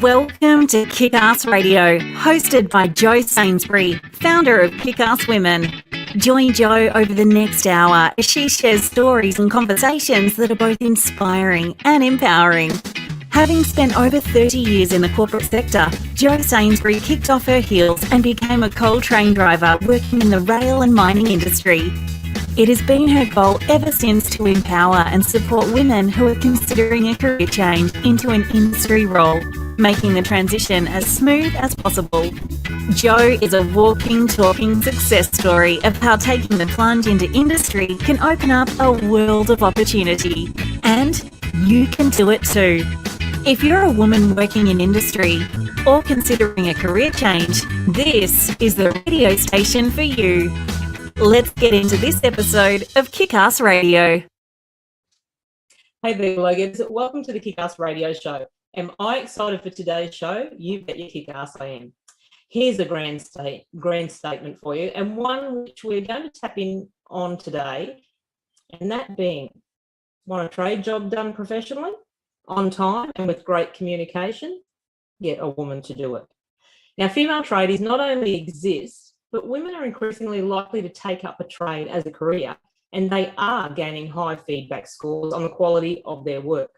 Welcome to Kickass Radio, hosted by Jo Sainsbury, founder of Kickass Women. Join Jo over the next hour as she shares stories and conversations that are both inspiring and empowering. Having spent over 30 years in the corporate sector, Jo Sainsbury kicked off her heels and became a coal train driver working in the rail and mining industry. It has been her goal ever since to empower and support women who are considering a career change into an industry role, making the transition as smooth as possible. Jo is a walking, talking success story of how taking the plunge into industry can open up a world of opportunity. And you can do it too. If you're a woman working in industry or considering a career change, this is the radio station for you. Let's get into this episode of Kickass Radio. Hey there, Loggers. Welcome to the Kickass Radio Show. Am I excited for today's show? You bet your Kickass I am. Here's a grand statement for you, and one which we're going to tap in on today, and that being, want a trade job done professionally, on time, and with great communication? Get a woman to do it. Now, female tradies not only exist, but women are increasingly likely to take up a trade as a career, and they are gaining high feedback scores on the quality of their work.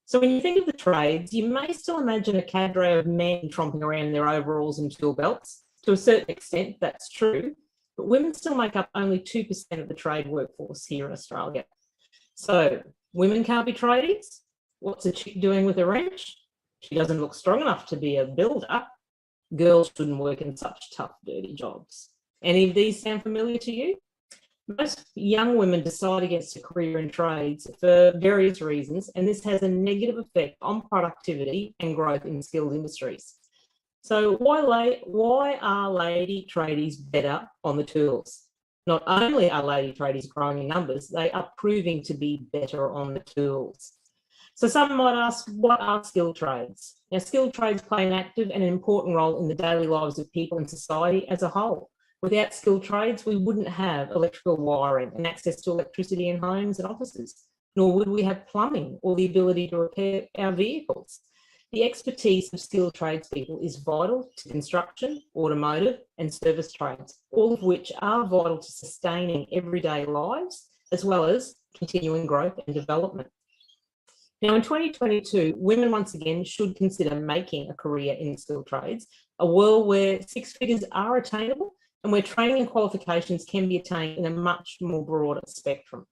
So when you think of the trades, you may still imagine a cadre of men tromping around in their overalls and tool belts. To a certain extent, that's true, but women still make up only 2% of the trade workforce here in Australia. So women can't be tradies? What's a chick doing with a wrench? She doesn't look strong enough to be a builder. Girls shouldn't work in such tough, dirty jobs. Any of these sound familiar to you? Most young women decide against a career in trades for various reasons, and this has a negative effect on productivity and growth in skilled industries. So why are lady tradies better on the tools? Not only are lady tradies growing in numbers, they are proving to be better on the tools. So some might ask, what are skilled trades? Now, skilled trades play an active and an important role in the daily lives of people in society as a whole. Without skilled trades, we wouldn't have electrical wiring and access to electricity in homes and offices, nor would we have plumbing or the ability to repair our vehicles. The expertise of skilled tradespeople is vital to construction, automotive and service trades, all of which are vital to sustaining everyday lives, as well as continuing growth and development. Now, in 2022, women once again should consider making a career in skilled trades, a world where six figures are attainable and where training and qualifications can be attained in a much more broader spectrum.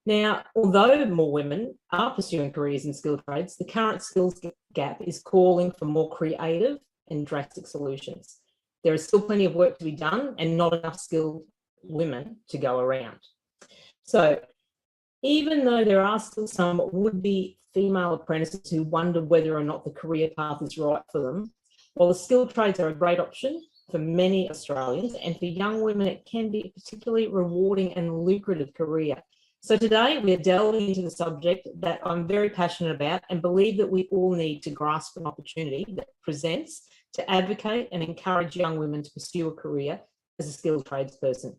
Now, although more women are pursuing careers in skilled trades, the current skills gap is calling for more creative and drastic solutions. There is still plenty of work to be done and not enough skilled women to go around. So, even though there are still some would-be female apprentices who wonder whether or not the career path is right for them, while the skilled trades are a great option for many Australians, and for young women it can be a particularly rewarding and lucrative career. So today we're delving into the subject that I'm very passionate about and believe that we all need to grasp an opportunity that presents to advocate and encourage young women to pursue a career as a skilled tradesperson.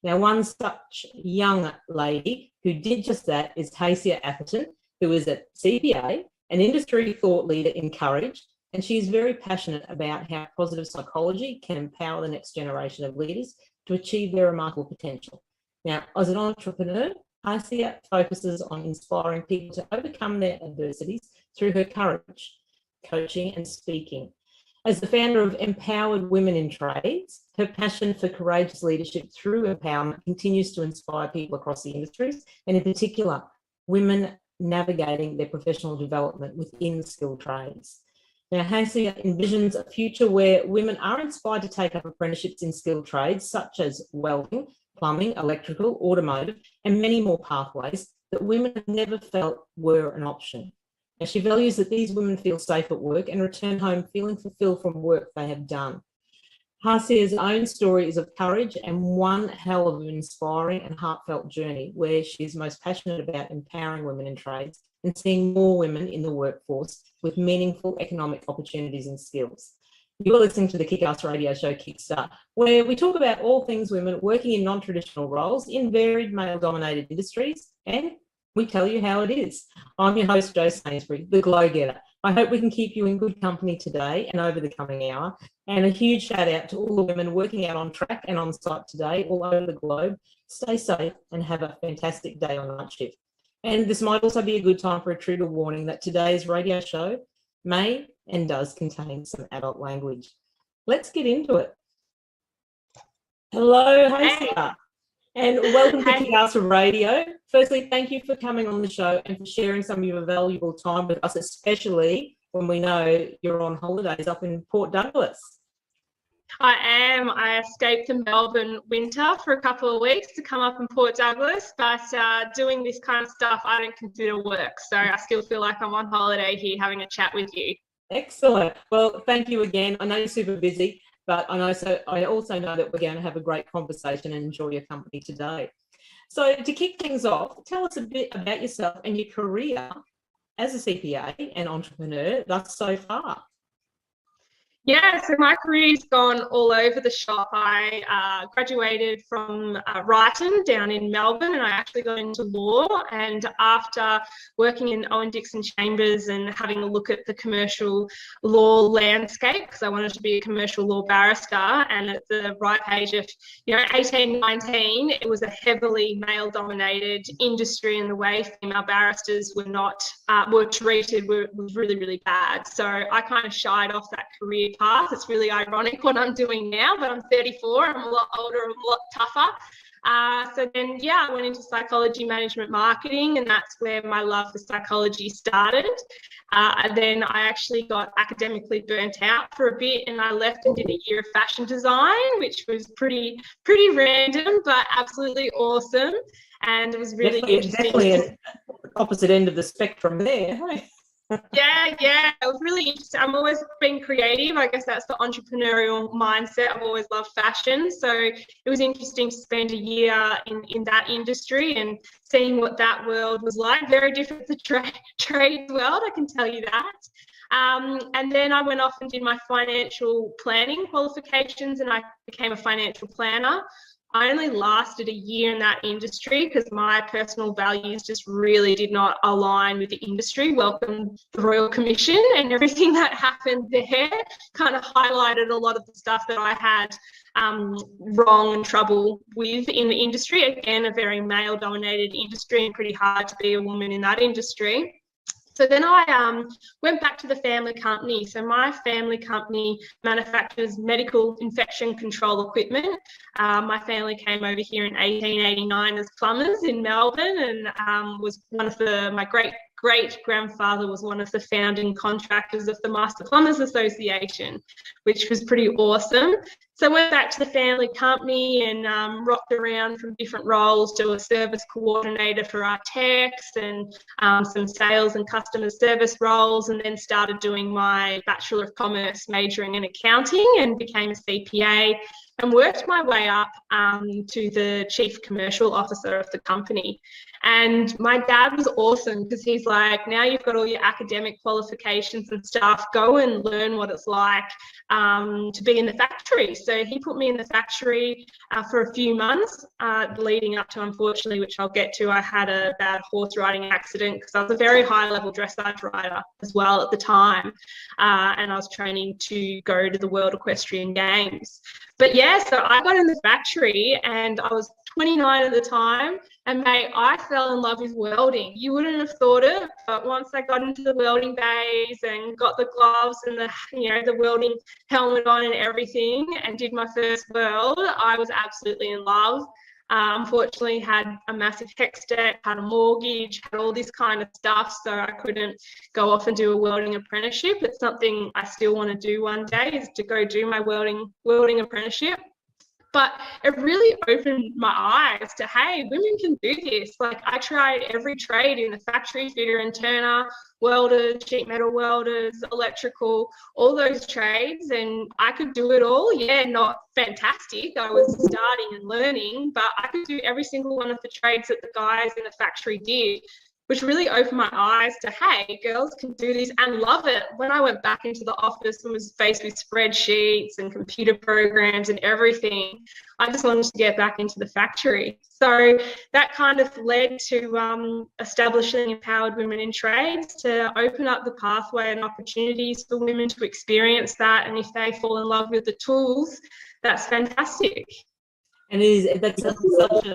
Now, one such young lady who did just that is Tacia Atherton, who is a CPA, an industry thought leader in courage, and she is very passionate about how positive psychology can empower the next generation of leaders to achieve their remarkable potential. Now, as an entrepreneur, Hacia focuses on inspiring people to overcome their adversities through her courage, coaching and speaking. As the founder of Empowered Women in Trades, her passion for courageous leadership through empowerment continues to inspire people across the industries, and in particular, women navigating their professional development within skilled trades. Now, Hacia envisions a future where women are inspired to take up apprenticeships in skilled trades such as welding, plumbing, electrical, automotive, and many more pathways that women have never felt were an option. Now, she values that these women feel safe at work and return home feeling fulfilled from work they have done. Hacia's own story is of courage and one hell of an inspiring and heartfelt journey where she is most passionate about empowering women in trades and seeing more women in the workforce with meaningful economic opportunities and skills. You're listening to the Kickass Radio Show Kickstart, where we talk about all things women working in non-traditional roles in varied male-dominated industries, and we tell you how it is. I'm your host, Jo Sainsbury, the glow-getter, I hope we can keep you in good company today and over the coming hour. And a huge shout out to all the women working out on track and on site today all over the globe. Stay safe and have a fantastic day on night shift. And this might also be a good time for a trigger warning that today's radio show may and does contain some adult language. Let's get into it. Hello, Hacia, and welcome to Kickass Radio. Firstly, thank you for coming on the show and for sharing some of your valuable time with us, especially when we know you're on holidays up in Port Douglas. I am. I escaped the Melbourne winter for a couple of weeks to come up in Port Douglas, but doing this kind of stuff I don't consider work. So I still feel like I'm on holiday here having a chat with you. Excellent. Well, thank you again. I know you're super busy, but I also know that we're going to have a great conversation and enjoy your company today. So to kick things off, tell us a bit about yourself and your career as a CPA and entrepreneur thus so far. Yeah, so my career's gone all over the shop. I graduated from Wrighton down in Melbourne, and I actually got into law. And after working in Owen Dixon Chambers and having a look at the commercial law landscape, because I wanted to be a commercial law barrister, and at the ripe age of 18, 19, it was a heavily male-dominated industry, and the way female barristers were treated was really, really bad. So I kind of shied off that career path. It's really ironic what I'm doing now, but I'm 34, I'm a lot older, I'm a lot tougher. So then, I went into psychology, management, marketing, and that's where my love for psychology started. And then I actually got academically burnt out for a bit, and I left and did a year of fashion design, which was pretty random, but absolutely awesome. And it was really interesting. Definitely an opposite end of the spectrum there. Hey? Yeah, it was really interesting. I've always been creative. I guess that's the entrepreneurial mindset. I've always loved fashion. So it was interesting to spend a year in that industry and seeing what that world was like. Very different to the trade world, I can tell you that. And then I went off and did my financial planning qualifications, and I became a financial planner. I only lasted a year in that industry because my personal values just really did not align with the industry. Welcome the Royal Commission and everything that happened there kind of highlighted a lot of the stuff that I had wrong and trouble with in the industry. Again, a very male-dominated industry and pretty hard to be a woman in that industry. So then I went back to the family company. So my family company manufactures medical infection control equipment. My family came over here in 1889 as plumbers in Melbourne, and was one of my great-grandfather was one of the founding contractors of the Master Plumbers Association, which was pretty awesome. So I went back to the family company and rocked around from different roles to a service coordinator for our techs and some sales and customer service roles, and then started doing my Bachelor of Commerce majoring in accounting and became a CPA and worked my way up to the Chief Commercial Officer of the company. And my dad was awesome because he's like, now you've got all your academic qualifications and stuff, go and learn what it's like to be in the factory. So he put me in the factory for a few months leading up to, unfortunately, which I'll get to, I had a bad horse riding accident because I was a very high level dressage rider as well at the time. And I was training to go to the World Equestrian Games. But so I got in the factory and I was 29 at the time, and mate, I fell in love with welding. You wouldn't have thought it, but once I got into the welding bays and got the gloves and the welding helmet on and everything and did my first weld, I was absolutely in love. Unfortunately, had a massive HECS debt, had a mortgage, had all this kind of stuff, so I couldn't go off and do a welding apprenticeship. It's something I still want to do one day, is to go do my welding apprenticeship. But it really opened my eyes to, hey, women can do this. Like, I tried every trade in the factory, fitter and turner, welders, sheet metal welders, electrical, all those trades, and I could do it all. Yeah, not fantastic. I was starting and learning, but I could do every single one of the trades that the guys in the factory did. which really opened my eyes to, hey, girls can do this and love it. When I went back into the office and was faced with spreadsheets and computer programs and everything, I just wanted to get back into the factory. So that kind of led to establishing Empowered Women in Trades, to open up the pathway and opportunities for women to experience that. And if they fall in love with the tools, that's fantastic. And that's such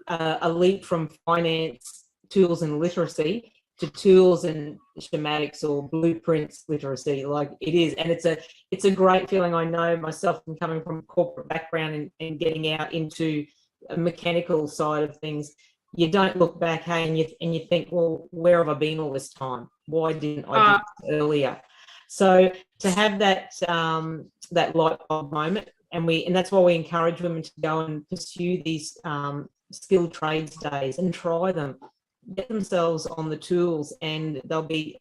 a leap from finance, tools and literacy to tools and schematics or blueprints literacy. Like it is, and it's a great feeling. I know myself, from coming from a corporate background and getting out into a mechanical side of things, you don't look back, hey, and you think, well, where have I been all this time? Why didn't I do this earlier? So to have that that light bulb moment, and that's why we encourage women to go and pursue these skilled trades days and try them, get themselves on the tools, and they'll be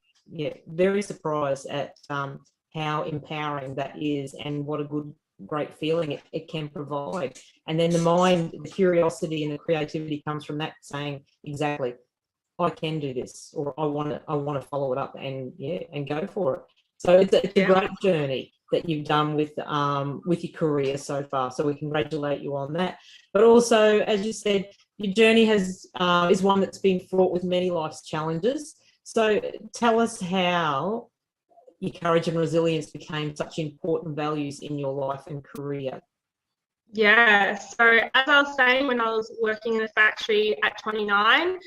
very surprised at how empowering that is, and what a great feeling it can provide. And then the mind, the curiosity and the creativity comes from that, saying, exactly, I can do this, or I want to follow it up and go for it. So it's a great journey that you've done with your career so far. So we congratulate you on that. But also, as you said, your journey is one that's been fraught with many life's challenges. So tell us how your courage and resilience became such important values in your life and career. Yeah, so as I was saying, when I was working in the factory at 29,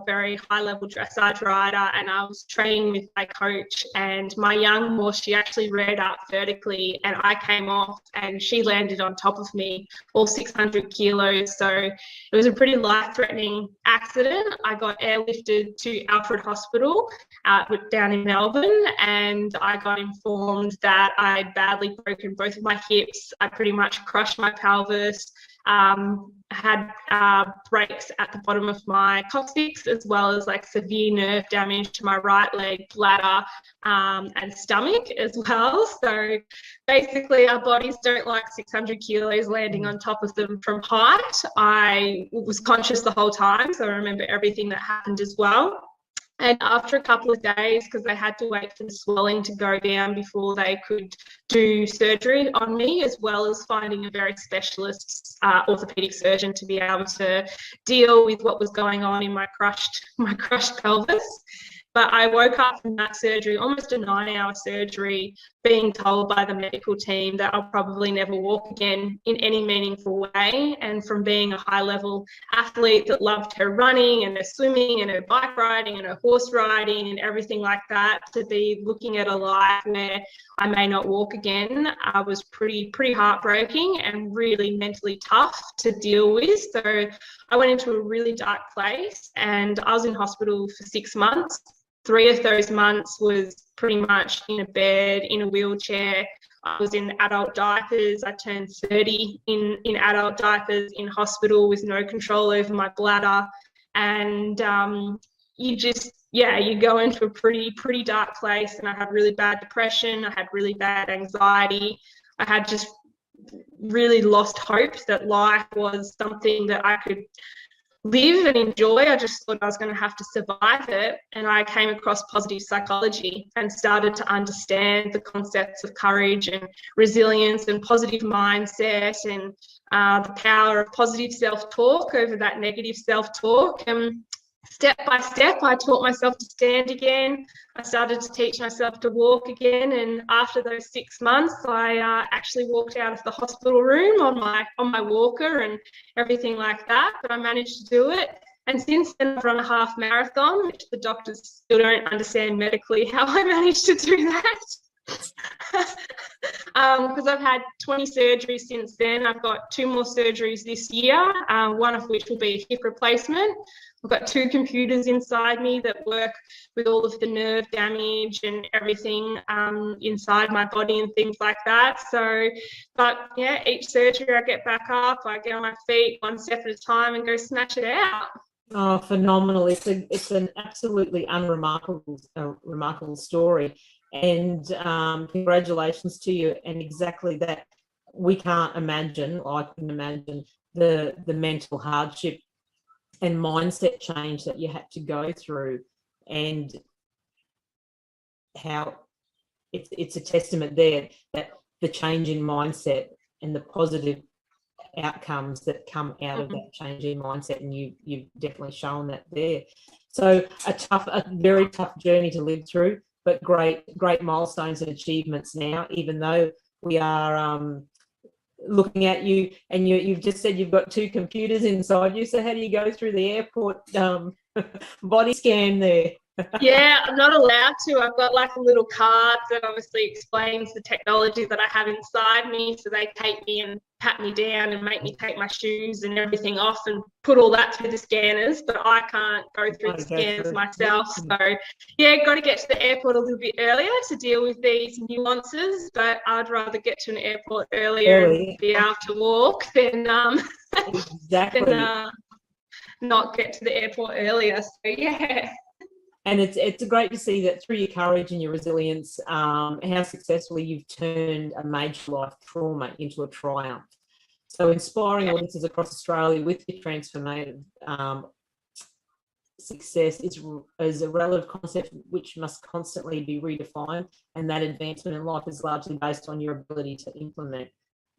very high-level dressage rider, and I was training with my coach, and my young horse, she actually reared up vertically, and I came off and she landed on top of me, all 600 kilos. So it was a pretty life-threatening accident. I got airlifted to Alfred Hospital down in Melbourne, and I got informed that I'd badly broken both of my hips. I pretty much crushed my pelvis, had breaks at the bottom of my coccyx, as well as like severe nerve damage to my right leg, bladder, and stomach as well. So basically our bodies don't like 600 kilos landing on top of them from height. I was conscious the whole time, so I remember everything that happened as well. And after a couple of days, because they had to wait for the swelling to go down before they could do surgery on me, as well as finding a very specialist orthopedic surgeon to be able to deal with what was going on in my crushed pelvis. But I woke up from that surgery, almost a 9-hour surgery, being told by the medical team that I'll probably never walk again in any meaningful way. And from being a high-level athlete that loved her running and her swimming and her bike riding and her horse riding and everything like that, to be looking at a life where I may not walk again, was pretty heartbreaking and really mentally tough to deal with. So I went into a really dark place, and I was in hospital for 6 months. 3 of those months was pretty much in a bed, in a wheelchair. I was in adult diapers. I turned 30 in adult diapers in hospital with no control over my bladder. And you go into a pretty dark place. And I had really bad depression. I had really bad anxiety. I had just really lost hope that life was something that I could live and enjoy. I just thought I was going to have to survive it. And I came across positive psychology and started to understand the concepts of courage and resilience and positive mindset, and the power of positive self-talk over that negative self-talk. And step by step, I taught myself to stand again. I started to teach myself to walk again. And after those 6 months, I actually walked out of the hospital room on my walker and everything like that. But I managed to do it. And since then, I've run a half marathon, which the doctors still don't understand medically how I managed to do that. Because I've had 20 surgeries since then. I've got 2 more surgeries this year, one of which will be a hip replacement. I've got 2 computers inside me that work with all of the nerve damage and everything inside my body and things like that. So, but yeah, each surgery I get back up, I get on my feet 1 step at a time and go smash it out. Oh, phenomenal. It's an absolutely remarkable story. And congratulations to you. And exactly that, I couldn't imagine the mental hardship mindset change that you had to go through, and how it's a testament there that the change in mindset and the positive outcomes that come out of that change in mindset, and you've definitely shown that there. So a very tough journey to live through, but great milestones and achievements now, even though we are looking at you, and you've just said you've got 2 computers inside you. So how do you go through the airport body scan there? Yeah, I'm not allowed to. I've got like a little card that obviously explains the technology that I have inside me. So they take me and pat me down and make me take my shoes and everything off and put all that through the scanners, but I can't go through the scanners myself. So yeah, got to get to the airport a little bit earlier to deal with these nuances, but I'd rather get to an airport earlier and be able to walk than exactly than not get to the airport earlier. So yeah. And it's great to see that through your courage and your resilience, how successfully you've turned a major life trauma into a triumph. So inspiring audiences across Australia with your transformative success is a relative concept which must constantly be redefined, and that advancement in life is largely based on your ability to implement,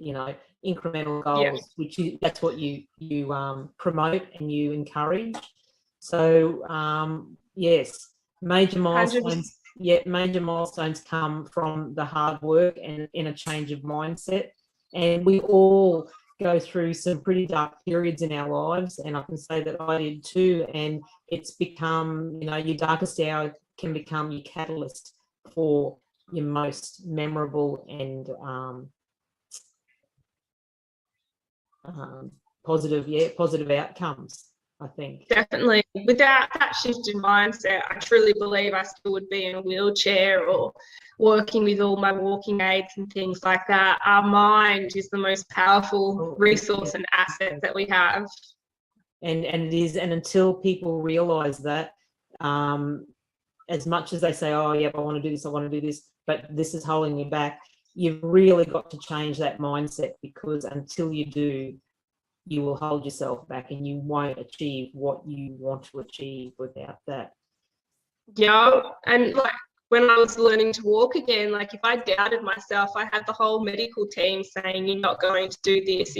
incremental goals, that's what you promote and you encourage. So yes, major milestones. 100%. Yeah, major milestones come from the hard work and in a change of mindset. And we all go through some pretty dark periods in our lives, and I can say that I did too. And it's become, your darkest hour can become your catalyst for your most memorable and positive outcomes, I think. Definitely. Without that shift in mindset, I truly believe I still would be in a wheelchair or working with all my walking aids and things like that. Our mind is the most powerful resource and asset that we have. And it is, and until people realise that, as much as they say, oh, yeah, I want to do this, but this is holding you back, you've really got to change that mindset, because until you do, you will hold yourself back and you won't achieve what you want to achieve without that. Yeah, and like when I was learning to walk again, like if I doubted myself, I had the whole medical team saying, you're not going to do this.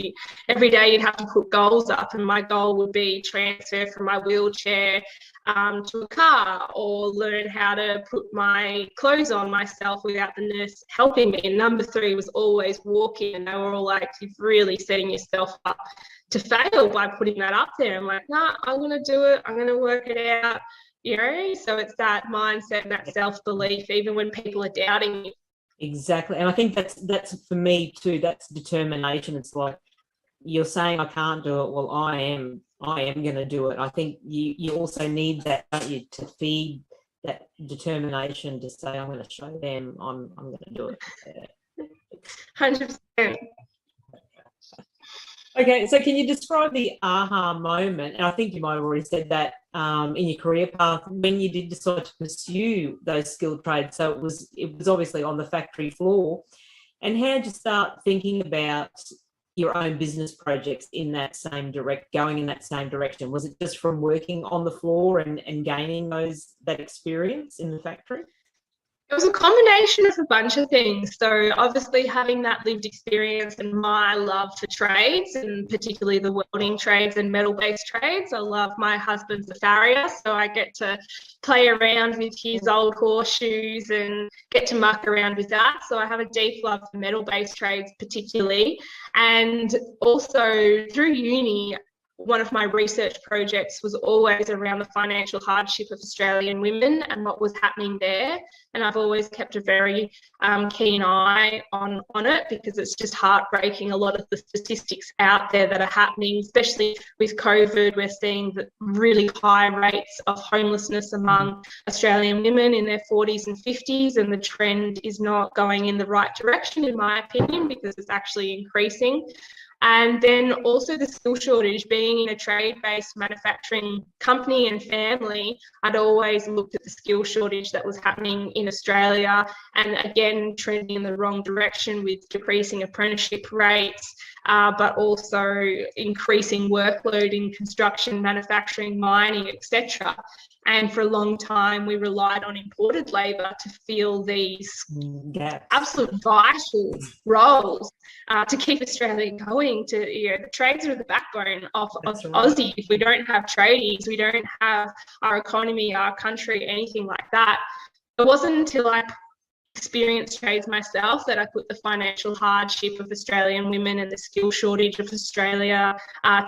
Every day you'd have to put goals up, and my goal would be transfer from my wheelchair to a car, or learn how to put my clothes on myself without the nurse helping me. And number 3 was always walking, and they were all like, you're really setting yourself up to fail by putting that up there. I'm like, nah, I'm going to do it. I'm going to work it out. So it's that mindset, that self-belief, even when people are doubting you. Exactly. And I think that's for me too, that's determination. It's like, you're saying I can't do it. Well, I am going to do it. I think you also need that, don't you, to feed that determination to say, I'm going to show them I'm going to do it. 100%. Okay, so can you describe the aha moment? And I think you might have already said that in your career path, when you did decide to pursue those skilled trades. So it was obviously on the factory floor. And how did you start thinking about your own business projects going in that same direction? Was it just from working on the floor and gaining that experience in the factory? It was a combination of a bunch of things. So obviously having that lived experience and my love for trades, and particularly the welding trades and metal-based trades. I love my husband's a farrier, so I get to play around with his old horseshoes and get to muck around with that. So I have a deep love for metal-based trades particularly. And also through uni, one of my research projects was always around the financial hardship of Australian women and what was happening there. And I've always kept a very keen eye on it, because it's just heartbreaking, a lot of the statistics out there that are happening, especially with COVID. We're seeing the really high rates of homelessness among Australian women in their 40s and 50s, and the trend is not going in the right direction, in my opinion, because it's actually increasing. And then also the skill shortage. Being in a trade-based manufacturing company and family, I'd always looked at the skill shortage that was happening in Australia, and again trending in the wrong direction with decreasing apprenticeship rates, but also increasing workload in construction, manufacturing, mining, etc. And for a long time, we relied on imported labour to fill these absolute vital roles to keep Australia going. The trades are the backbone of Aussie. If we don't have tradies, we don't have our economy, our country, anything like that. It wasn't until I experienced trades myself that I put the financial hardship of Australian women and the skill shortage of Australia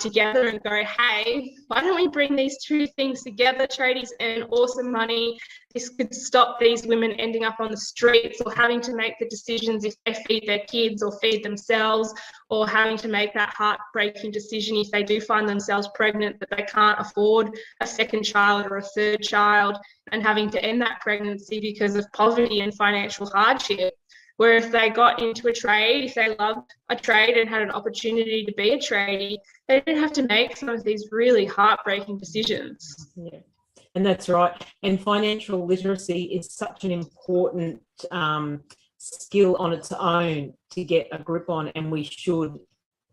together and go, hey, why don't we bring these two things together? Tradies earn awesome money. This could stop these women ending up on the streets or having to make the decisions if they feed their kids or feed themselves, or having to make that heartbreaking decision if they do find themselves pregnant that they can't afford a second child or a third child, and having to end that pregnancy because of poverty and financial hardship. Where if they got into a trade, if they loved a trade and had an opportunity to be a tradie, they didn't have to make some of these really heartbreaking decisions. Yeah. And that's right. And financial literacy is such an important skill on its own to get a grip on, and we should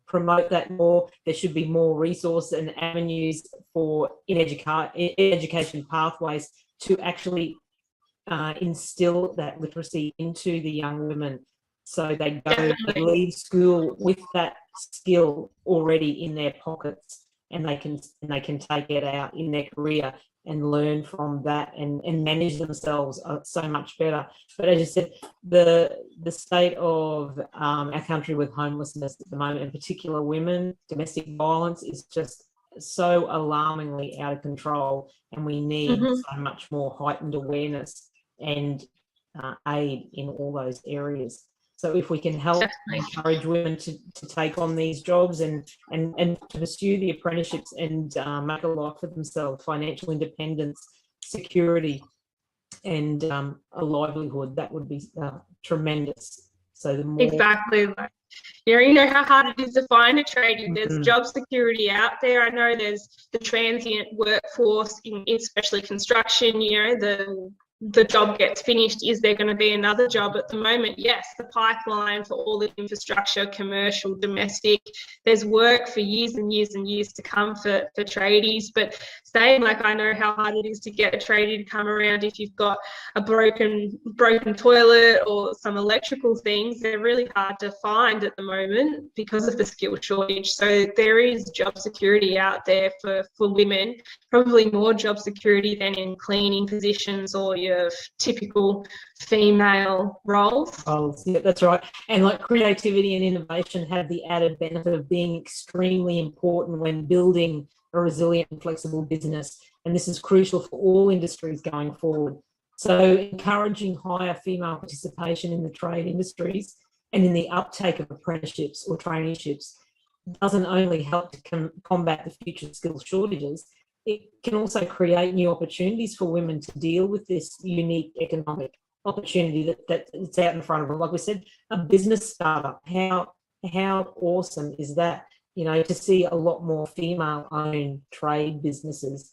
promote that more. There should be more resources and avenues for in education pathways to actually instill that literacy into the young women, so they leave school with that skill already in their pockets, and they can take it out in their career and learn from that and manage themselves so much better. But as you said, the state of our country with homelessness at the moment, in particular women, domestic violence, is just so alarmingly out of control, and we need so much more heightened awareness and aid in all those areas. So if we can help encourage women to take on these jobs and to pursue the apprenticeships and make a life for themselves, financial independence, security, and a livelihood, that would be tremendous. So the more you know how hard it is to find a tradie. There's job security out there. I know there's the transient workforce in especially construction. You know, the job gets finished, is there going to be another job? At the moment, yes, the pipeline for all the infrastructure, commercial, domestic, there's work for years and years and years to come for tradies. But saying, like, I know how hard it is to get a tradie to come around if you've got a broken toilet or some electrical things. They're really hard to find at the moment because of the skill shortage. So there is job security out there for women, probably more job security than in cleaning positions or your typical female roles. Yeah, that's right. And like creativity and innovation have the added benefit of being extremely important when building a resilient and flexible business. And this is crucial for all industries going forward. So encouraging higher female participation in the trade industries and in the uptake of apprenticeships or traineeships doesn't only help to combat the future skills shortages, it can also create new opportunities for women to deal with this unique economic opportunity that's out in front of them. Like we said, a business startup, how awesome is that? You know, to see a lot more female-owned trade businesses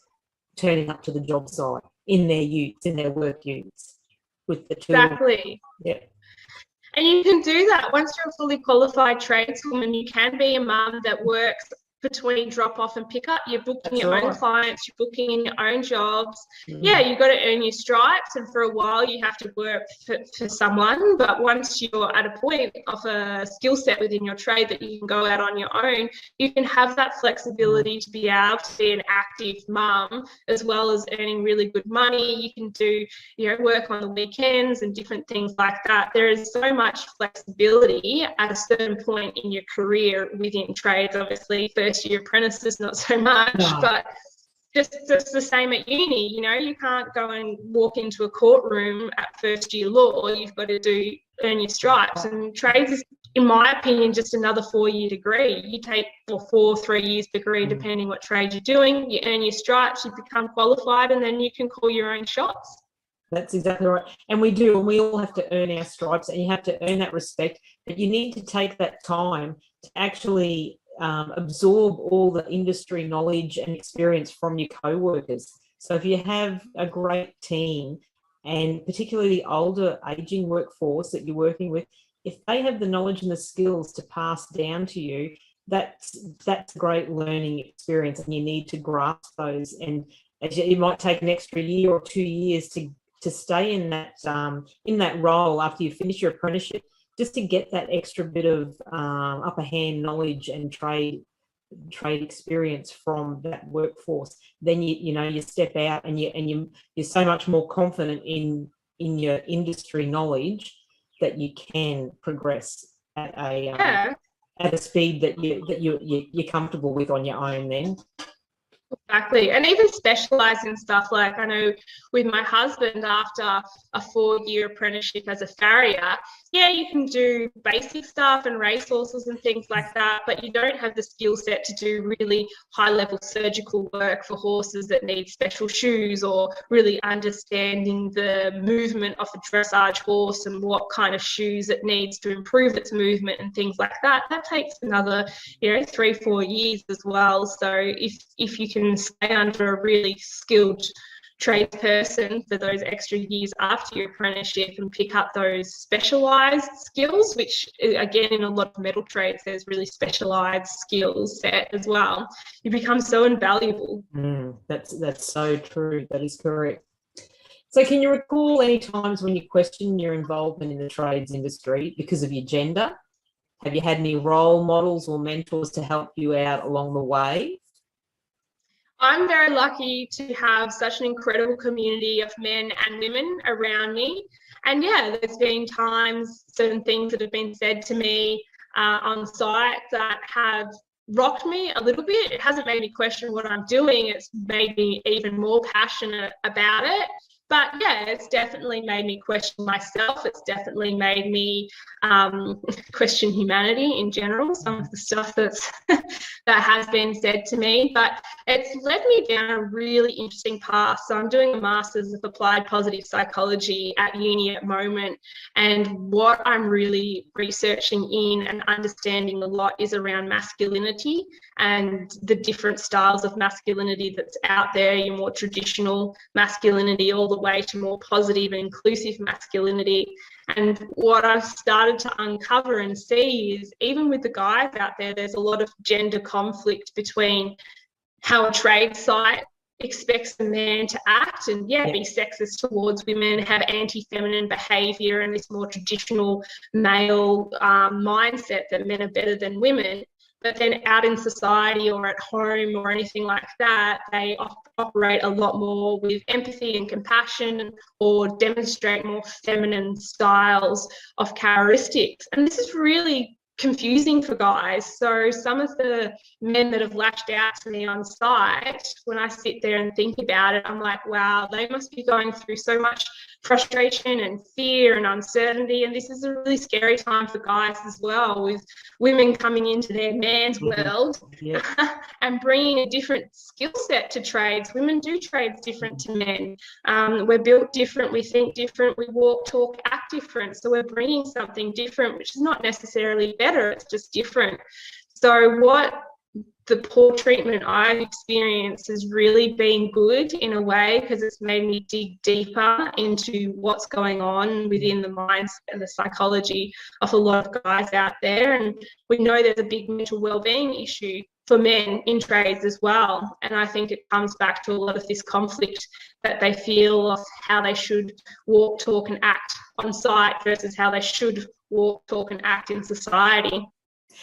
turning up to the job site in their utes, in their work utes, with the tools. Exactly. Yeah. And you can do that once you're a fully qualified tradeswoman. You can be a mum that works between drop off and pick up. You're booking your own clients, you're booking in your own jobs. Yeah, you've got to earn your stripes, and for a while you have to work for someone. But once you're at a point of a skill set within your trade that you can go out on your own, you can have that flexibility to be able to be an active mum as well as earning really good money. You can do, you know, work on the weekends and different things like that. There is so much flexibility at a certain point in your career within trades. Obviously, first year apprentices, not so much, but just the same at uni. You know, you can't go and walk into a courtroom at first year law. You've got to earn your stripes. And trades is, in my opinion, just another 4-year degree. You take 3 years degree, depending what trade you're doing. You earn your stripes, you become qualified, and then you can call your own shots. That's exactly right. And we do, and we all have to earn our stripes, and you have to earn that respect. But you need to take that time to actually absorb all the industry knowledge and experience from your co-workers. So if you have a great team, and particularly the older aging workforce that you're working with, if they have the knowledge and the skills to pass down to you, that's a great learning experience, and you need to grasp those. And it might take an extra year or 2 years to stay in that role after you finish your apprenticeship, just to get that extra bit of upper hand knowledge and trade experience from that workforce. Then you step out, and you're so much more confident in your industry knowledge that you can progress at a speed that you're comfortable with on your own then. Exactly. And even specialize in stuff like, I know with my husband, after a 4-year apprenticeship as a farrier, yeah, you can do basic stuff and racehorses and things like that, but you don't have the skill set to do really high level surgical work for horses that need special shoes, or really understanding the movement of a dressage horse and what kind of shoes it needs to improve its movement and things like that. That takes another 3-4 years as well. So if you can stay under a really skilled tradesperson for those extra years after your apprenticeship and pick up those specialised skills, which again in a lot of metal trades there's really specialised skills set as well, you become so invaluable. That's so true. That is correct. So can you recall any times when you questioned your involvement in the trades industry because of your gender? Have you had any role models or mentors to help you out along the way? I'm very lucky to have such an incredible community of men and women around me. And yeah, there's been times, certain things that have been said to me on site that have rocked me a little bit. It hasn't made me question what I'm doing. It's made me even more passionate about it. But yeah, it's definitely made me question myself. It's definitely made me question humanity in general, some of the stuff that has been said to me. But it's led me down a really interesting path. So I'm doing a Masters of Applied Positive Psychology at uni at the moment. And what I'm really researching in and understanding a lot is around masculinity and the different styles of masculinity that's out there, your more traditional masculinity all the way to more positive and inclusive masculinity. And what I've started to uncover and see is, even with the guys out there, there's a lot of gender conflict between how a trade site expects a man to act and be sexist towards women, have anti-feminine behaviour and this more traditional male mindset that men are better than women. But then out in society or at home or anything like that, they operate a lot more with empathy and compassion, or demonstrate more feminine styles of characteristics. And this is really confusing for guys. So some of the men that have lashed out to me on site, when I sit there and think about it, I'm like, wow, they must be going through so much frustration and fear and uncertainty. And this is a really scary time for guys as well, with women coming into their man's world and bringing a different skill set to trades. Women do trades different to men. We're built different, we think different, we walk, talk, act different. So we're bringing something different, which is not necessarily better, it's just different. So what the poor treatment I've experienced has really been good in a way, because it's made me dig deeper into what's going on within the mindset and the psychology of a lot of guys out there. And we know there's a big mental well-being issue for men in trades as well. And I think it comes back to a lot of this conflict that they feel of how they should walk, talk and act on site versus how they should walk, talk and act in society.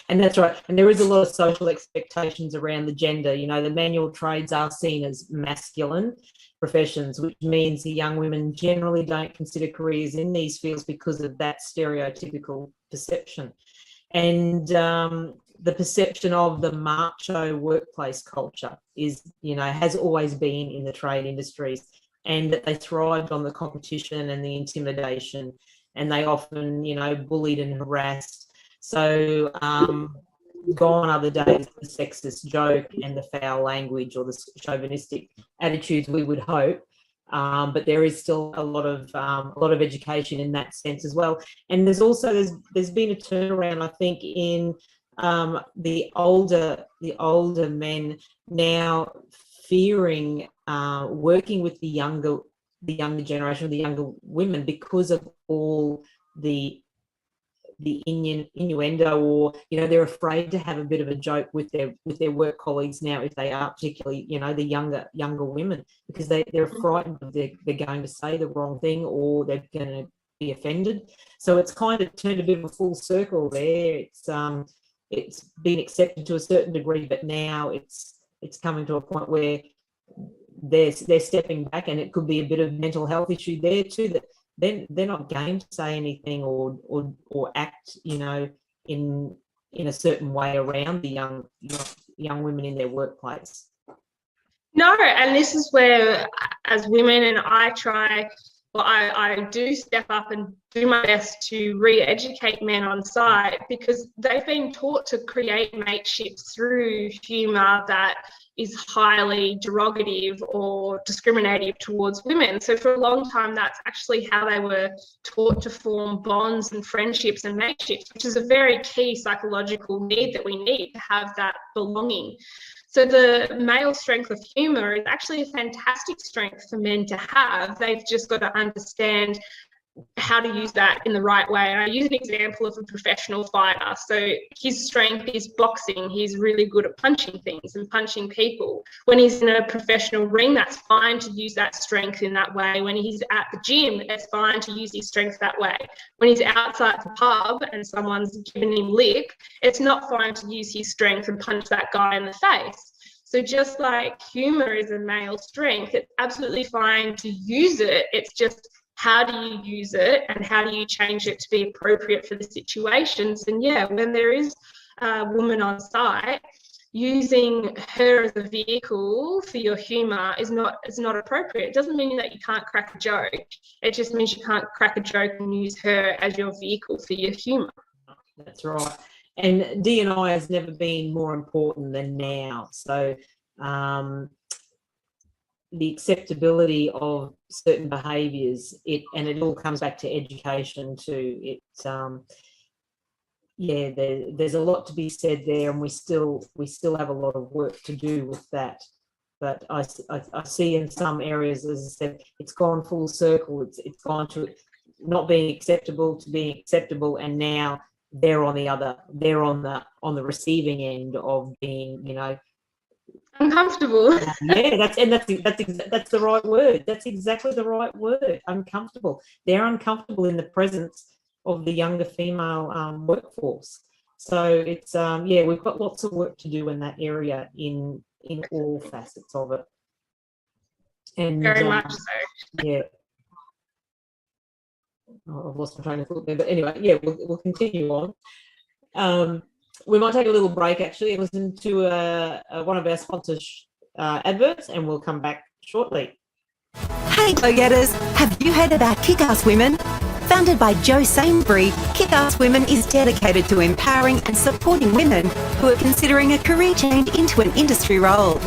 And that's right. And there is a lot of social expectations around the gender. You know, the manual trades are seen as masculine professions, which means the young women generally don't consider careers in these fields because of that stereotypical perception. And the perception of the macho workplace culture is, you know, has always been in the trade industries, and that they thrived on the competition and the intimidation, and they often, you know, bullied and harassed. So gone are the days of the sexist joke and the foul language or the chauvinistic attitudes, we would hope. but there is still a lot of education in that sense as well. And there's been a turnaround, I think, in the older men now fearing working with the younger generation, the younger women, because of all the innuendo, or they're afraid to have a bit of a joke with their work colleagues now, if they are particularly the younger women, because they're frightened of they're going to say the wrong thing, or they're going to be offended. So it's kind of turned a bit of a full circle there. It's been accepted to a certain degree, but now it's coming to a point where they're stepping back, and it could be a bit of mental health issue there too, that they're not game to say anything or act in a certain way around the young women in their workplace. No, and this is where, as women, and I do step up and do my best to re-educate men on site, because they've been taught to create mateships through humour that is highly derogative or discriminative towards women. So for a long time, that's actually how they were taught to form bonds and friendships and mateships, which is a very key psychological need that we need to have that belonging. So the male strength of humour is actually a fantastic strength for men to have. They've just got to understand how to use that in the right way. And I use an example of a professional fighter. So his strength is boxing. He's really good at punching things and punching people. When he's in a professional ring, that's fine to use that strength in that way. When he's at the gym, it's fine to use his strength that way. When he's outside the pub and someone's giving him lip, it's not fine to use his strength and punch that guy in the face. So just like humour is a male strength, it's absolutely fine to use it. It's just, how do you use it and how do you change it to be appropriate for the situations? And yeah, when there is a woman on site, using her as a vehicle for your humour is not appropriate. It doesn't mean that you can't crack a joke. It just means you can't crack a joke and use her as your vehicle for your humour. That's right. And D&I has never been more important than now. So the acceptability of certain behaviours, it all comes back to education too. There's a lot to be said there, and we still have a lot of work to do with that. But I see in some areas, as I said, it's gone full circle. It's gone to not being acceptable to being acceptable, and now they're on the receiving end of being, uncomfortable. Yeah, that's the right word. That's exactly the right word. Uncomfortable. They're uncomfortable in the presence of the younger female workforce. So it's we've got lots of work to do in that area in all facets of it. And very much so. Yeah. I've lost my train of thought there, but anyway, yeah, we'll continue on. We might take a little break actually and listen to one of our sponsors' adverts, and we'll come back shortly. Hey go-getters, have you heard about Kickass Women? Founded by Jo Sainsbury, Kickass Women is dedicated to empowering and supporting women who are considering a career change into an industry role.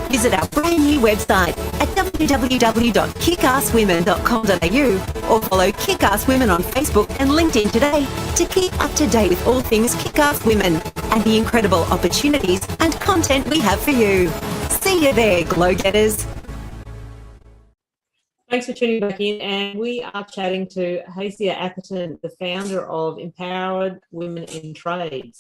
Visit our brand new website at www.kickasswomen.com.au or follow Kickass Women on Facebook and LinkedIn today to keep up to date with all things Kickass Women and the incredible opportunities and content we have for you. See you there, glow-getters. Thanks for tuning back in, and we are chatting to Tacia Atherton, the founder of Empowered Women in Trades.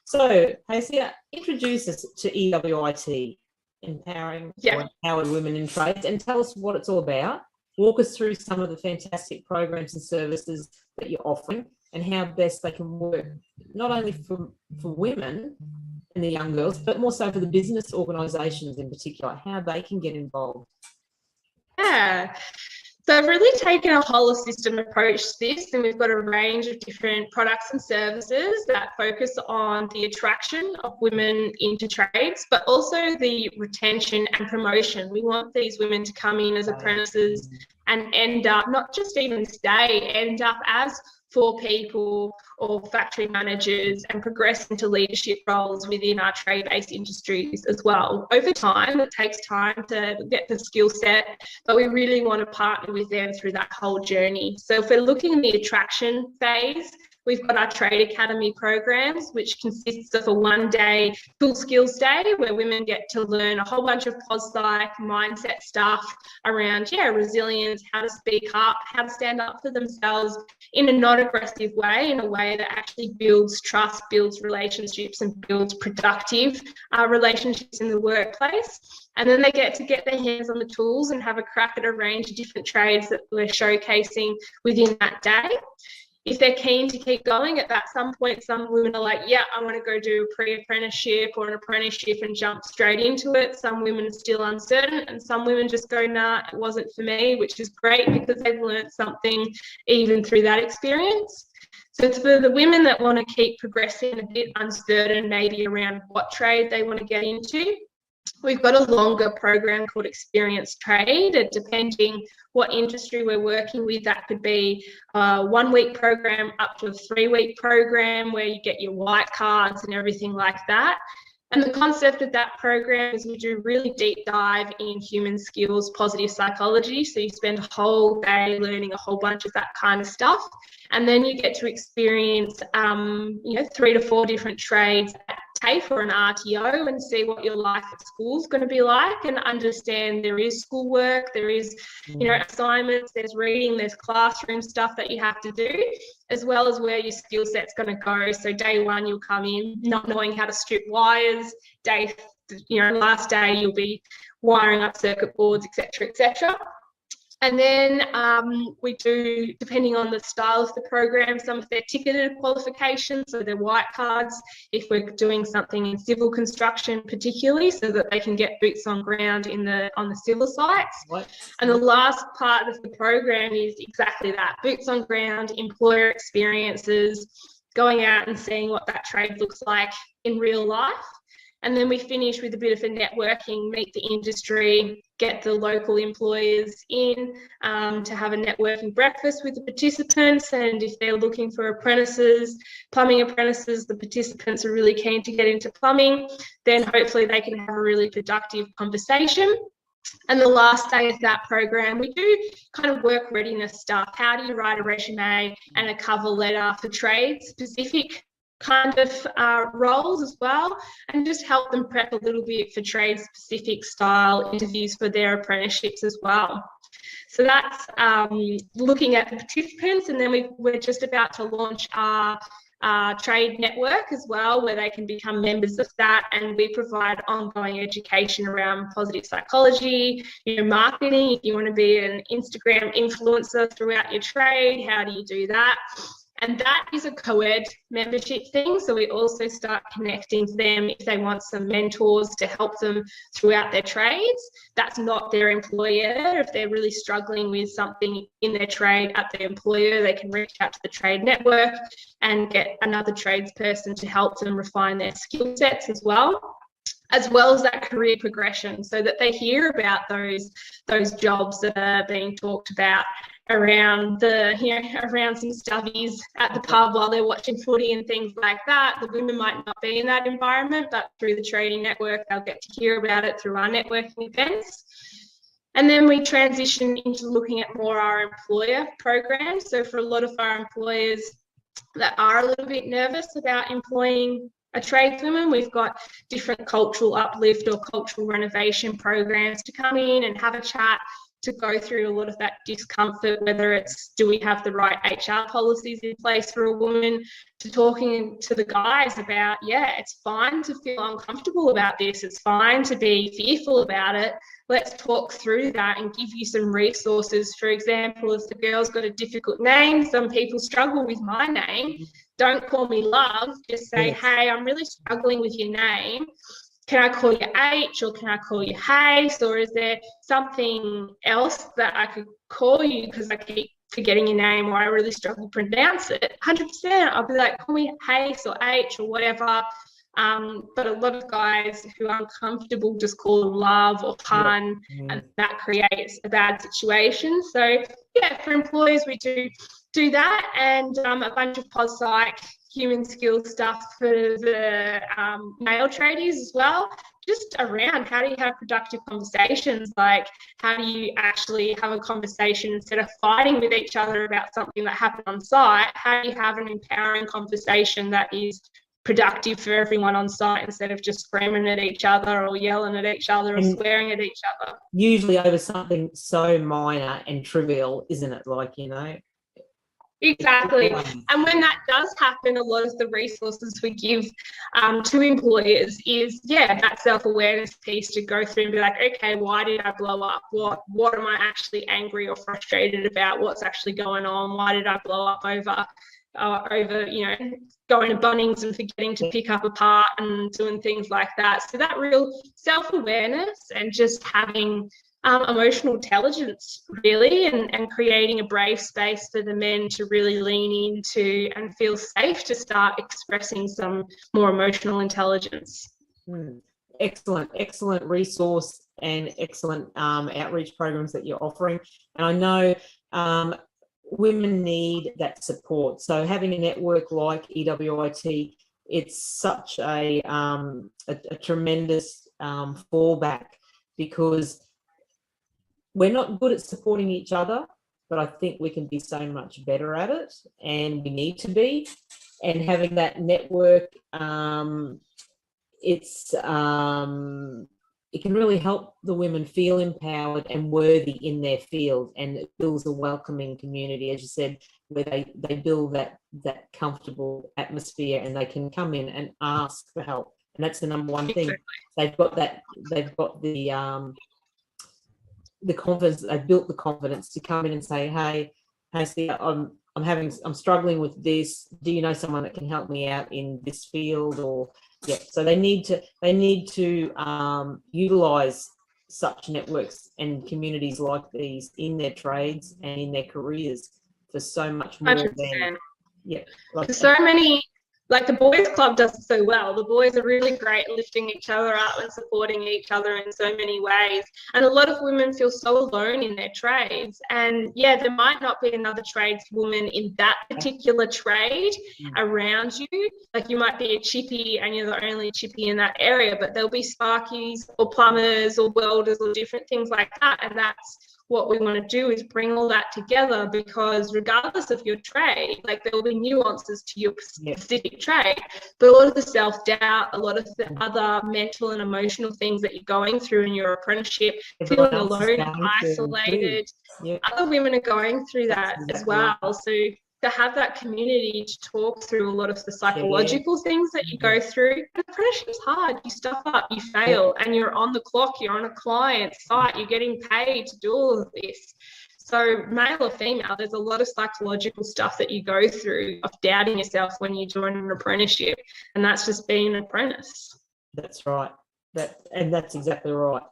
So, Tacia, introduce us to EWIT. Empowered Women in Trades, and tell us what it's all about. Walk us through some of the fantastic programs and services that you're offering and how best they can work, not only for women and the young girls, but more so for the business organisations in particular, how they can get involved. Yeah. So I've really taken a whole system approach to this, and we've got a range of different products and services that focus on the attraction of women into trades, but also the retention and promotion. We want these women to come in as apprentices and end up, not just even stay, end up as for people or factory managers and progress into leadership roles within our trade-based industries as well. Over time, it takes time to get the skill set, but we really want to partner with them through that whole journey. So if we're looking at the attraction phase, we've got our Trade Academy programs, which consists of a one-day full skills day where women get to learn a whole bunch of POS-like mindset stuff around, resilience, how to speak up, how to stand up for themselves in a non-aggressive way, in a way that actually builds trust, builds relationships, and builds productive relationships in the workplace. And then they get to get their hands on the tools and have a crack at a range of different trades that we're showcasing within that day. If they're keen to keep going, at that some point, some women are like, yeah, I want to go do a pre-apprenticeship or an apprenticeship and jump straight into it. Some women are still uncertain, and some women just go, nah, it wasn't for me, which is great because they've learned something even through that experience. So it's for the women that want to keep progressing, a bit uncertain maybe around what trade they want to get into. We've got a longer program called Experience Trade, and depending what industry we're working with, that could be a 1 week program up to a 3 week program where you get your white cards and everything like that. And the concept of that program is we do really deep dive in human skills, positive psychology. So you spend a whole day learning a whole bunch of that kind of stuff. And then you get to experience, 3 to 4 different trades at TAFE or an RTO and see what your life at school is going to be like, and understand there is schoolwork, there is, assignments, there's reading, there's classroom stuff that you have to do, as well as where your skill set's going to go. So day one, you'll come in not knowing how to strip wires. Last day, you'll be wiring up circuit boards, etc., etc. And then we do, depending on the style of the program, some of their ticketed qualifications, so their white cards, if we're doing something in civil construction particularly, so that they can get boots on ground on the civil sites. And the last part of the program is exactly that, boots on ground, employer experiences, going out and seeing what that trade looks like in real life. And then we finish with a bit of a networking, meet the industry, get the local employers in to have a networking breakfast with the participants. And if they're looking for apprentices, plumbing apprentices, the participants are really keen to get into plumbing, then hopefully they can have a really productive conversation. And the last day of that program, we do kind of work readiness stuff. How do you write a resume and a cover letter for trade-specific kind of roles as well, and just help them prep a little bit for trade-specific style interviews for their apprenticeships as well. So that's looking at the participants, and then we're just about to launch our trade network as well, where they can become members of that, and we provide ongoing education around positive psychology, marketing. If you want to be an Instagram influencer throughout your trade, how do you do that? And that is a co-ed membership thing. So we also start connecting them if they want some mentors to help them throughout their trades. That's not their employer. If they're really struggling with something in their trade at their employer, they can reach out to the trade network and get another tradesperson to help them refine their skill sets as well as that career progression, so that they hear about those jobs that are being talked about around around some stubbies at the pub while they're watching footy and things like that. The women might not be in that environment, but through the trading network, they'll get to hear about it through our networking events. And then we transition into looking at more our employer programs. So for a lot of our employers that are a little bit nervous about employing a tradeswoman, we've got different cultural uplift or cultural renovation programs to come in and have a chat, to go through a lot of that discomfort, whether it's do we have the right HR policies in place for a woman, to talking to the guys about, it's fine to feel uncomfortable about this, it's fine to be fearful about it, let's talk through that and give you some resources. For example, if the girl's got a difficult name, some people struggle with my name, don't call me Love, just say, hey, I'm really struggling with your name. Can I call you H, or can I call you Hayes, or is there something else that I could call you because I keep forgetting your name or I really struggle to pronounce it? 100%, I'll be like, call me Hayes or H or whatever. But a lot of guys who are uncomfortable just call them love or fun, and that creates a bad situation. So yeah, for employers, we do that, and a bunch of POS-psych human skills stuff for the male tradies as well, just around how do you have productive conversations, like how do you actually have a conversation instead of fighting with each other about something that happened on site. How do you have an empowering conversation that is productive for everyone on site instead of just screaming at each other or yelling at each other or swearing at each other? Usually over something so minor and trivial, isn't it? Like, you know. Exactly. And when that does happen, a lot of the resources we give to employers is, that self-awareness piece to go through and be like, okay, why did I blow up? What am I actually angry or frustrated about? What's actually going on? Why did I blow up over going to Bunnings and forgetting to pick up a part and doing things like that? So that real self-awareness and just having emotional intelligence, really, and creating a brave space for the men to really lean into and feel safe to start expressing some more emotional intelligence. Excellent resource and excellent outreach programs that you're offering. And I know women need that support. So having a network like EWIT, it's such a tremendous fallback, because we're not good at supporting each other, but I think we can be so much better at it, and we need to be. And having that network, it can really help the women feel empowered and worthy in their field, and it builds a welcoming community, as you said, where they build that comfortable atmosphere and they can come in and ask for help. And that's the number one thing. They've got the confidence. They've built the confidence to come in and say, hey, Steve, I'm struggling with this. Do you know someone that can help me out in this field? Or so they need to utilize such networks and communities like these in their trades and in their careers for so much more 100%. than so many. Like the boys club does it so well. The boys are really great at lifting each other up and supporting each other in so many ways. And a lot of women feel so alone in their trades. And there might not be another tradeswoman in that particular trade around you. Like you might be a chippy and you're the only chippy in that area, but there'll be sparkies or plumbers or welders or different things like that. And that's what we want to do, is bring all that together, because regardless of your trade, like there will be nuances to your specific trade, but a lot of the self-doubt, a lot of the other mental and emotional things that you're going through in your apprenticeship, feeling alone and isolated, other women are going through that as well. So to have that community to talk through a lot of the psychological things that you go through. And apprenticeship's hard. You stuff up, you fail, and you're on the clock, you're on a client site, you're getting paid to do all of this. So male or female, there's a lot of psychological stuff that you go through of doubting yourself when you join an apprenticeship, and that's just being an apprentice. That's right. That's exactly right.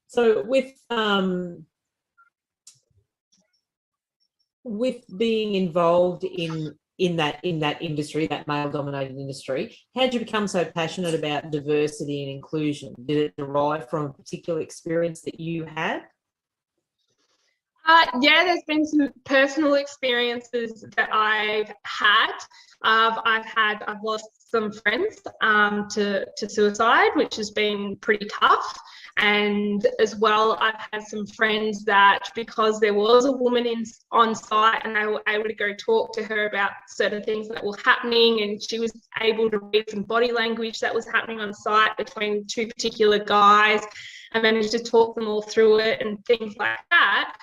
So with being involved in that industry, that male-dominated industry, how did you become so passionate about diversity and inclusion? Did it derive from a particular experience that you had? There's been some personal experiences that I've had. I've lost some friends to suicide, which has been pretty tough. And as well, I've had some friends that, because there was a woman on site and they were able to go talk to her about certain things that were happening, and she was able to read some body language that was happening on site between two particular guys, and managed to talk them all through it and things like that.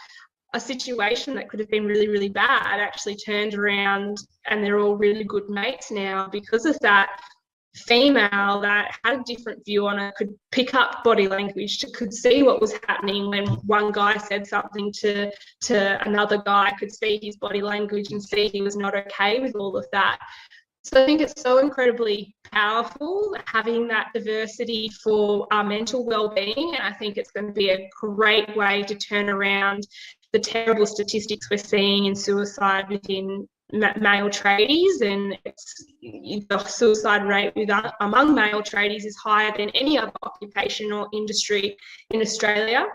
A situation that could have been really, really bad actually turned around, and they're all really good mates now because of that. Female that had a different view on it could pick up body language, could see what was happening when one guy said something to another guy, could see his body language and see he was not okay with all of that. So I think it's so incredibly powerful having that diversity for our mental well-being, and I think it's going to be a great way to turn around the terrible statistics we're seeing in suicide within male tradies, and the suicide rate among male tradies is higher than any other occupation or industry in Australia.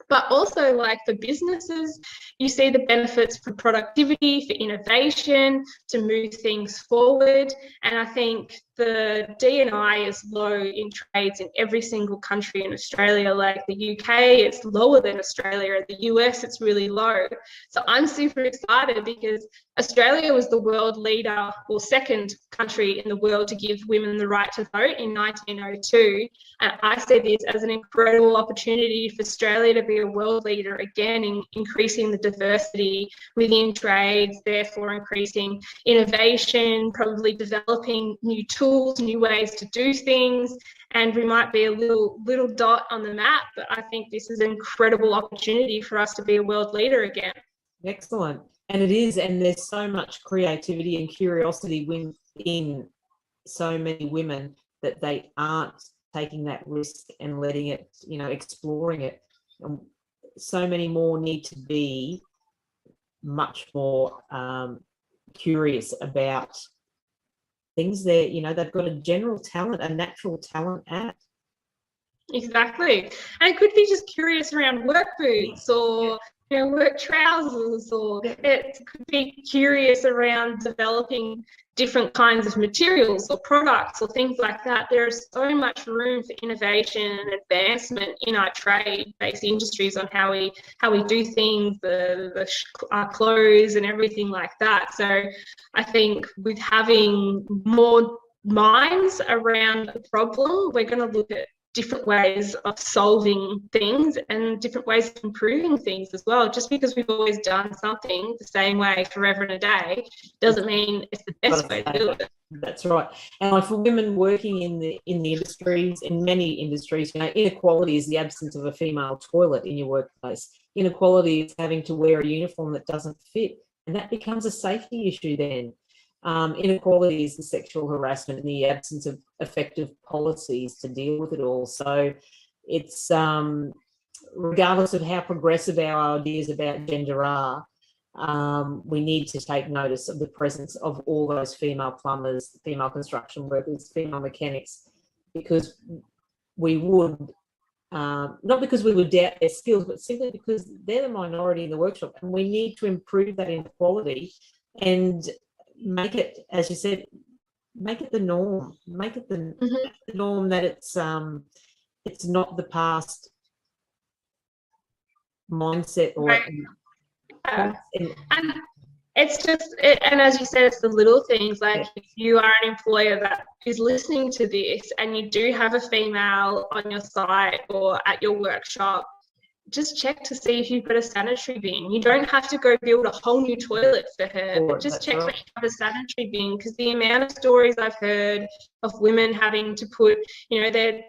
But also, like, for businesses, you see the benefits for productivity, for innovation, to move things forward. And I think the D&I is low in trades in every single country in Australia. Like the UK, it's lower than Australia. The US, it's really low. So I'm super excited because Australia was the world leader, or second country in the world, to give women the right to vote in 1902. And I see this as an incredible opportunity for Australia to be a world leader again in increasing the diversity within trades, therefore increasing innovation, probably developing new tools, new ways to do things. And we might be a little dot on the map, but I think this is an incredible opportunity for us to be a world leader again. Excellent. And it is, and there's so much creativity and curiosity within so many women that they aren't taking that risk and letting it, exploring it. So many more need to be much more curious about things they've got a general talent, a natural talent at. Exactly. And it could be just curious around work boots or work trousers, or it could be curious around developing different kinds of materials or products or things like that. There is so much room for innovation and advancement in our trade-based industries on how we do things, our clothes and everything like that. So I think with having more minds around the problem, we're going to look at different ways of solving things and different ways of improving things as well. Just because we've always done something the same way forever and a day doesn't mean it's the best way to do it. That's right. And like for women working in the industries, in many industries, inequality is the absence of a female toilet in your workplace. Inequality is having to wear a uniform that doesn't fit, and that becomes a safety issue then. Inequality is the sexual harassment and the absence of effective policies to deal with it all. So it's regardless of how progressive our ideas about gender are, we need to take notice of the presence of all those female plumbers, female construction workers, female mechanics, because we would, not because we would doubt their skills, but simply because they're the minority in the workshop, and we need to improve that inequality and make it, as you said, make it the norm. Make it the norm that it's not the past mindset or. Right. And it's just, and as you said, it's the little things. Like if you are an employer that is listening to this and you do have a female on your site or at your workshop, just check to see if you've got a sanitary bin. You don't have to go build a whole new toilet for her, but just check that you have a sanitary bin, because the amount of stories I've heard of women having to put, their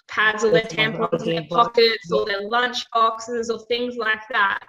pads or their tampons in their pockets or their lunch boxes or things like that.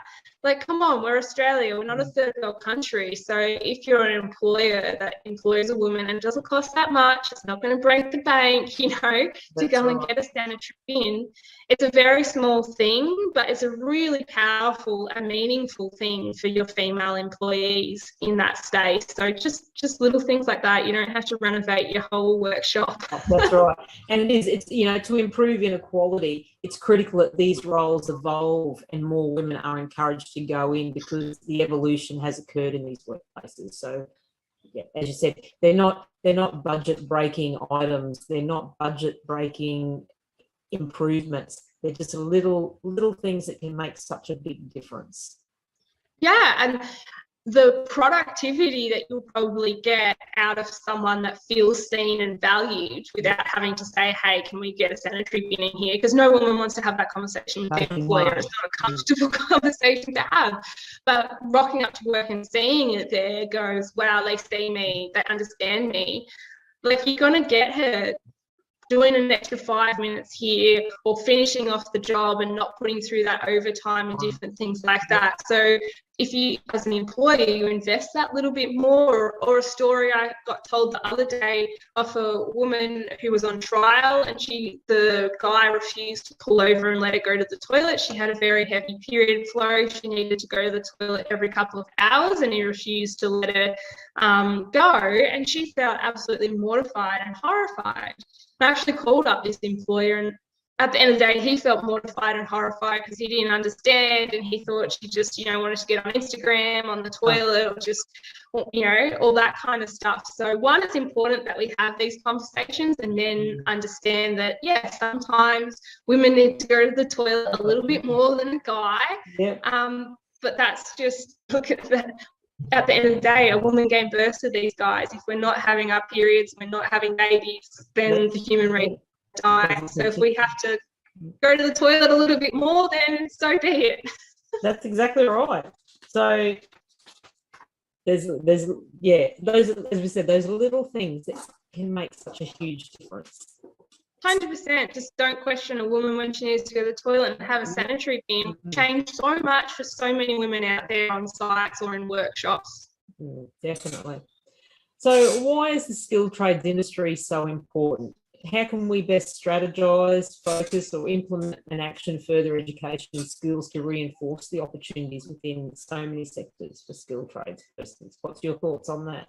Like, come on, we're Australia. We're not a third world country. So if you're an employer that employs a woman and it doesn't cost that much, it's not going to break the bank, to go and get a sanitary bin. It's a very small thing, but it's a really powerful and meaningful thing for your female employees in that space. So just little things like that. You don't have to renovate your whole workshop. That's right. And it's to improve inequality, it's critical that these roles evolve and more women are encouraged to go in, because the evolution has occurred in these workplaces. So, yeah, as you said, they're not budget breaking items. They're not budget breaking improvements. They're just little things that can make such a big difference. Yeah, and the productivity that you'll probably get out of someone that feels seen and valued without having to say, hey, can we get a sanitary bin in here? Because no woman wants to have that conversation with their employer. It's not a comfortable conversation to have. But rocking up to work and seeing it there goes, wow, they see me, they understand me. Like, you're going to get her doing an extra 5 minutes here or finishing off the job and not putting through that overtime and different things like that. So if you, as an employer, you invest that little bit more. Or a story I got told the other day of a woman who was on trial, and the guy refused to pull over and let her go to the toilet. She had a very heavy period flow. She needed to go to the toilet every couple of hours, and he refused to let her go. And she felt absolutely mortified and horrified. I actually called up this employer, and at the end of the day, he felt mortified and horrified because he didn't understand, and he thought she just, wanted to get on Instagram, on the toilet, or just, all that kind of stuff. So one, it's important that we have these conversations and then understand that, sometimes women need to go to the toilet a little bit more than a guy. Yep. But that's just, look at that. At the end of the day, a woman gave birth to these guys. If we're not having our periods, we're not having babies, then the human race die. So if we have to go to the toilet a little bit more, then so be it. That's exactly right. So there's those, as we said, those little things that can make such a huge difference. 100%. Just don't question a woman when she needs to go to the toilet, and have a sanitary bin. Change so much for so many women out there on sites or in workshops. Definitely. So why is the skilled trades industry so important? How can we best strategize, focus, or implement and action further education and skills to reinforce the opportunities within so many sectors for skilled trades persons? What's your thoughts on that?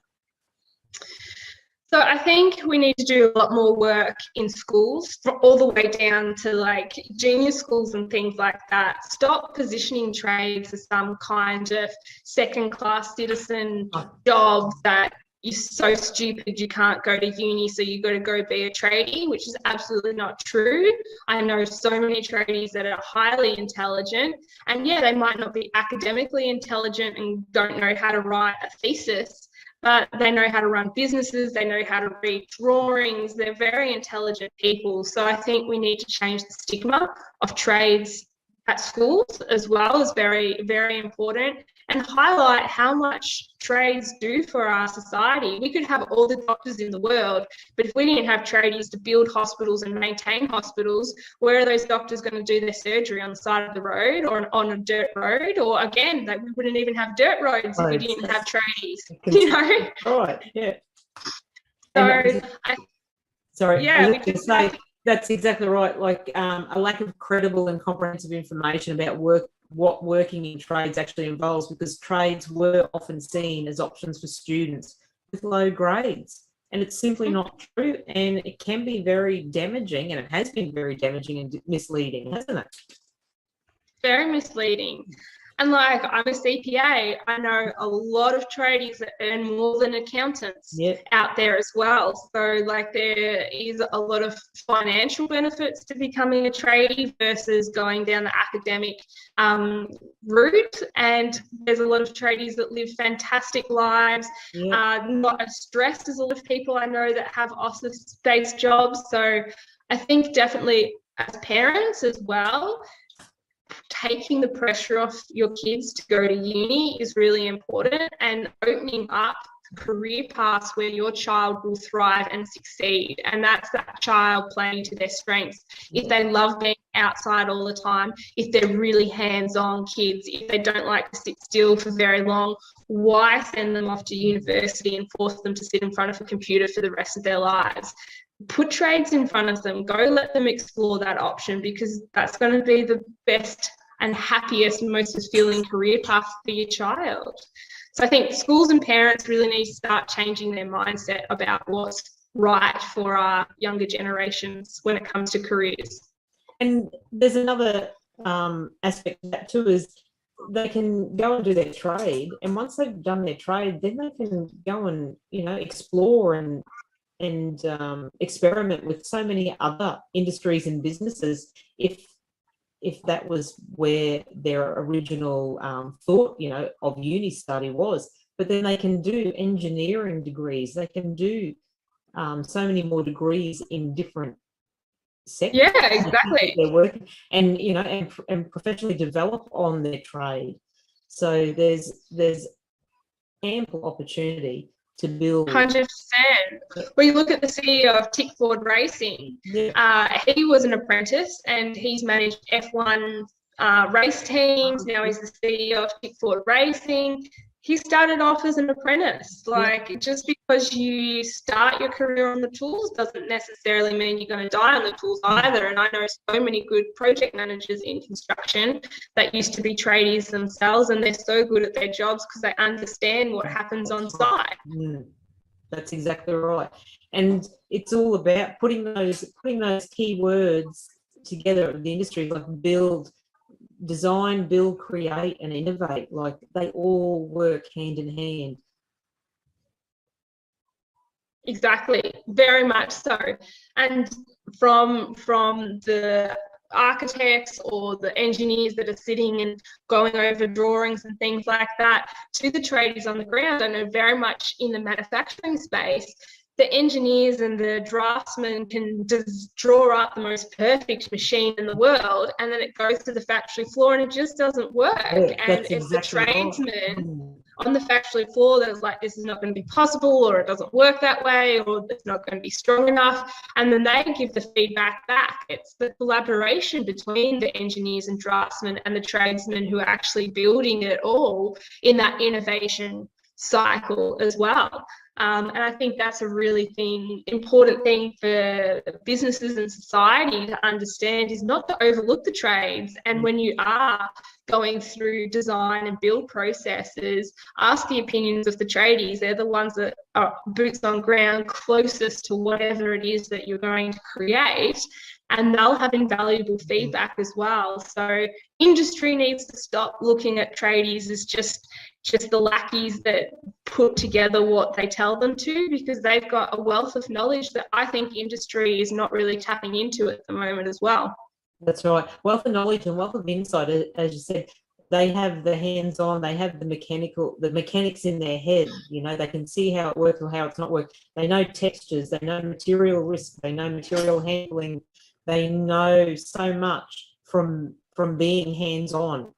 So I think we need to do a lot more work in schools, all the way down to like junior schools and things like that. Stop positioning trades as some kind of second-class citizen job that you're so stupid you can't go to uni, so you got to go be a tradie, which is absolutely not true. I know so many tradies that are highly intelligent, and they might not be academically intelligent and don't know how to write a thesis, but they know how to run businesses, they know how to read drawings, they're very intelligent people. So I think we need to change the stigma of trades at schools as well, is very, very important, and highlight how much trades do for our society. We could have all the doctors in the world, but if we didn't have tradies to build hospitals and maintain hospitals, where are those doctors going to do their surgery? On the side of the road or on a dirt road? Or again, that we wouldn't even have dirt roads if we didn't have tradies, Right, yeah. So that's exactly right. Like a lack of credible and comprehensive information about what working in trades actually involves, because trades were often seen as options for students with low grades, and it's simply not true, and it can be very damaging, and it has been very damaging and misleading, hasn't it? Very misleading. And like, I'm a CPA, I know a lot of tradies that earn more than accountants out there as well. So like, there is a lot of financial benefits to becoming a tradie versus going down the academic route. And there's a lot of tradies that live fantastic lives, not as stressed as a lot of people I know that have office-based jobs. So I think definitely as parents as well, taking the pressure off your kids to go to uni is really important, and opening up career paths where your child will thrive and succeed. And that's that child playing to their strengths. If they love being outside all the time, if they're really hands-on kids, if they don't like to sit still for very long, why send them off to university and force them to sit in front of a computer for the rest of their lives? Put trades in front of them, go let them explore that option, because that's going to be the best and happiest, most fulfilling career path for your child. So I think schools and parents really need to start changing their mindset about what's right for our younger generations when it comes to careers. And there's another aspect of that too, is they can go and do their trade, and once they've done their trade, then they can go and explore and experiment with so many other industries and businesses if that was where their original thought of uni study was. But then they can do engineering degrees, they can do so many more degrees in different sectors. Yeah, exactly. They're working and and professionally develop on their trade. So there's ample opportunity to build. 100%. We look at the CEO of Tickford Racing. He was an apprentice, and he's managed F1 race teams. Now he's the CEO of Kick Forward Racing. He started off as an apprentice. Like, just because you start your career on the tools doesn't necessarily mean you're going to die on the tools either. And I know so many good project managers in construction that used to be tradies themselves, and they're so good at their jobs because they understand what happens on site. That's exactly right. And it's all about putting those key words together in the industry, like build, design, build, create, and innovate. Like, they all work hand in hand. Exactly, very much so. And from the architects or the engineers that are sitting and going over drawings and things like that to the tradies on the ground, I know very much in the manufacturing space, the engineers and the draftsmen can just draw up the most perfect machine in the world, and then it goes to the factory floor and it just doesn't work. And it's the tradesmen on the factory floor that's like, this is not going to be possible, or it doesn't work that way, or it's not going to be strong enough. And then they give the feedback back. It's the collaboration between the engineers and draftsmen and the tradesmen who are actually building it all in that innovation cycle as well. And I think that's a really important thing for businesses and society to understand, is not to overlook the trades. And when you are going through design and build processes, ask the opinions of the tradies. They're the ones that are boots on ground, closest to whatever it is that you're going to create, and they'll have invaluable feedback as well. So industry needs to stop looking at tradies as just the lackeys that put together what they tell them to, because they've got a wealth of knowledge that I think industry is not really tapping into at the moment as well. That's right. Wealth of knowledge and wealth of insight, as you said. They have the hands-on, they have the mechanics in their head. You know, they can see how it works or how it's not working. They know textures, they know material risk, they know material handling. They know so much from being hands-on.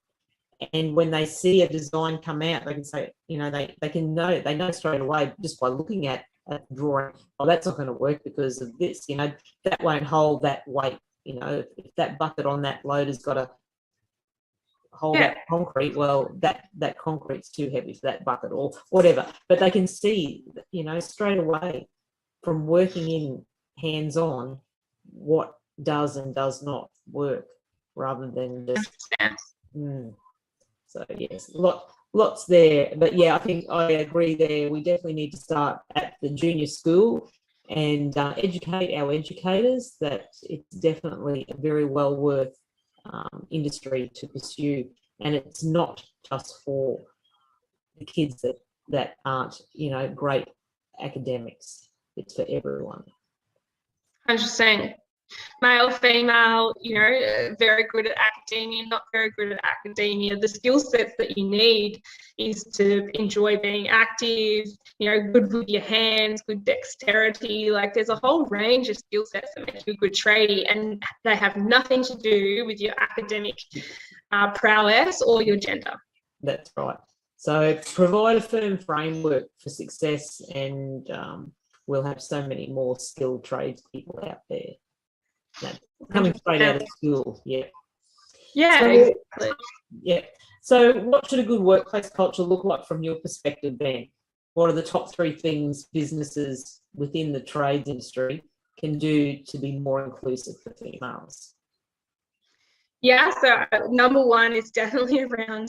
And when they see a design come out, they can say, you know, they know straight away just by looking at the drawing, oh, that's not going to work because of this, you know, that won't hold that weight. You know, if that bucket on that loader's got to hold that concrete, well, that concrete's too heavy for that bucket or whatever. But they can see, you know, straight away from working in hands-on what does and does not work, rather than just so yes, lots there. But yeah, I think I agree there. We definitely need to start at the junior school and educate our educators that it's definitely a very well worth industry to pursue, and it's not just for the kids that aren't, you know, great academics. It's for everyone. 100%. Male, female, you know, very good at academia, not very good at academia. The skill sets that you need is to enjoy being active, you know, good with your hands, good dexterity. Like, there's a whole range of skill sets that make you a good tradie, and they have nothing to do with your academic prowess or your gender. That's right. So provide a firm framework for success, and we'll have so many more skilled tradespeople out there. Coming straight out of school, Yeah, so, exactly. Yeah. So what should a good workplace culture look like from your perspective, Ben? What are the top 3 things businesses within the trades industry can do to be more inclusive for females? Yeah, so number one is definitely around